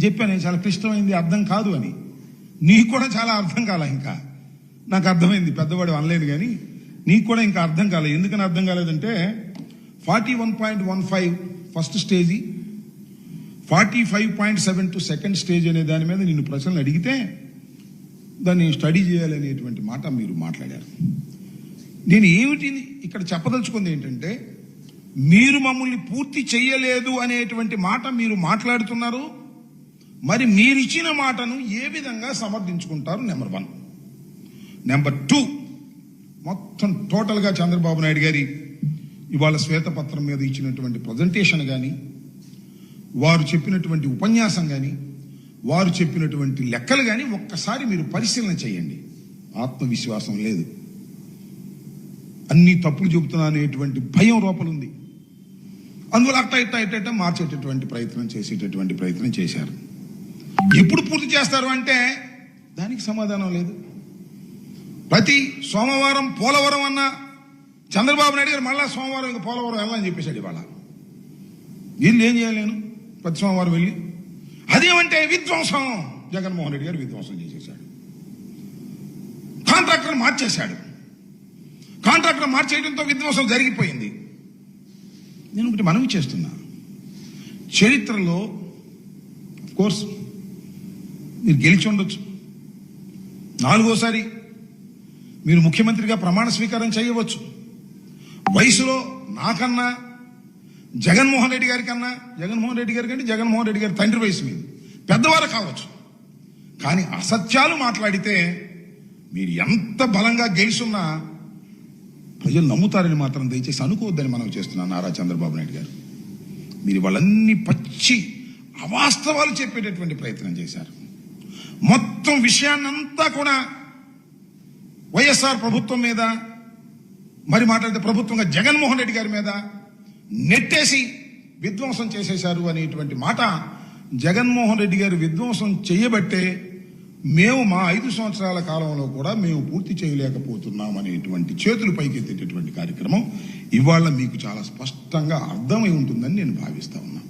చెప్పాను చాలా క్లిష్టమైంది, అర్థం కాదు అని. నీకు కూడా చాలా అర్థం కాల. ఇంకా నాకు అర్థమైంది, పెద్దవాడు అనలేను కానీ నీకు కూడా ఇంకా అర్థం కాలేదు. ఎందుకని అర్థం కాలేదంటే 41.15 ఫస్ట్ స్టేజీ, 45.72 సెకండ్ స్టేజ్ అనే దాని మీద నిన్ను ప్రశ్నలు అడిగితే దాన్ని స్టడీ చేయాలనేటువంటి మాట మీరు మాట్లాడారు. నేను ఏమిటి ఇక్కడ చెప్పదలుచుకుంది ఏంటంటే, మీరు మమ్మల్ని పూర్తి చేయలేదు అనేటువంటి మాట మీరు మాట్లాడుతున్నారు. మరి మీరిచ్చిన మాటను ఏ విధంగా సమర్థించుకుంటారు? నెంబర్ 1. నెంబర్ 2, మొత్తం టోటల్గా చంద్రబాబు నాయుడు గారి ఇవాళ శ్వేతపత్రం మీద ఇచ్చినటువంటి ప్రజెంటేషన్ కానీ, వారు చెప్పినటువంటి ఉపన్యాసం కానీ, వారు చెప్పినటువంటి లెక్కలు కానీ ఒక్కసారి మీరు పరిశీలన చేయండి. ఆత్మవిశ్వాసం లేదు, అన్ని తప్పులు చెబుతున్నా అనేటువంటి భయం లోపలుంది. అందువల్ల అట్ట మార్చేటటువంటి ప్రయత్నం చేసేటటువంటి ప్రయత్నం చేశారు. ఎప్పుడు పూర్తి చేస్తారు అంటే దానికి సమాధానం లేదు. ప్రతి సోమవారం పోలవరం అన్న చంద్రబాబు నాయుడు గారు మళ్ళా సోమవారం ఇంకా పోలవరం వెళ్ళాలని చెప్పేశాడు. ఇవాళ వీళ్ళు ఏం చేయాలి? నేను ప్రతి సోమవారం వెళ్ళి అదేమంటే విధ్వంసం. జగన్మోహన్ రెడ్డి గారు విధ్వంసం చేసేశాడు, కాంట్రాక్టర్ మార్చేశాడు. కాంట్రాక్టర్ మార్చేయడంతో విధ్వంసం జరిగిపోయింది. నేను ఒకటి మనవి చేస్తున్నా, చరిత్రలో కోర్స్ మీరు గెలిచి ఉండొచ్చు, 4వసారి మీరు ముఖ్యమంత్రిగా ప్రమాణ స్వీకారం చేయవచ్చు. వయసులో నాకన్నా జగన్మోహన్ రెడ్డి గారి కన్నా, జగన్మోహన్ రెడ్డి గారి కంటే జగన్మోహన్ రెడ్డి గారి తండ్రి వయసు మీద పెద్దవారు కావచ్చు. కానీ అసత్యాలు మాట్లాడితే మీరు ఎంత బలంగా గెలిచున్నా ప్రజలు నమ్ముతారని మాత్రం దయచేసి అనుకోవద్దని మనం చేస్తున్నాం. నారా చంద్రబాబు నాయుడు గారు మీరు వాళ్ళన్నీ పచ్చి అవాస్తవాలు చెప్పేటటువంటి ప్రయత్నం చేశారు. మొత్తం విషయాన్నంతా కూడా వైఎస్ఆర్ ప్రభుత్వం మీద, మరి మాట్లాడితే ప్రభుత్వంగా జగన్మోహన్ రెడ్డి గారి మీద నెట్టేసి విధ్వంసం చేసేశారు అనేటువంటి మాట. జగన్మోహన్ రెడ్డి గారు విధ్వంసం చేయబట్టే మేము మా 5 సంవత్సరాల కాలంలో కూడా మేము పూర్తి చేయలేకపోతున్నాం అనేటువంటి చేతులు పైకెత్తేటటువంటి కార్యక్రమం ఇవాళ మీకు చాలా స్పష్టంగా అర్థమై ఉంటుందని నేను భావిస్తా ఉన్నా.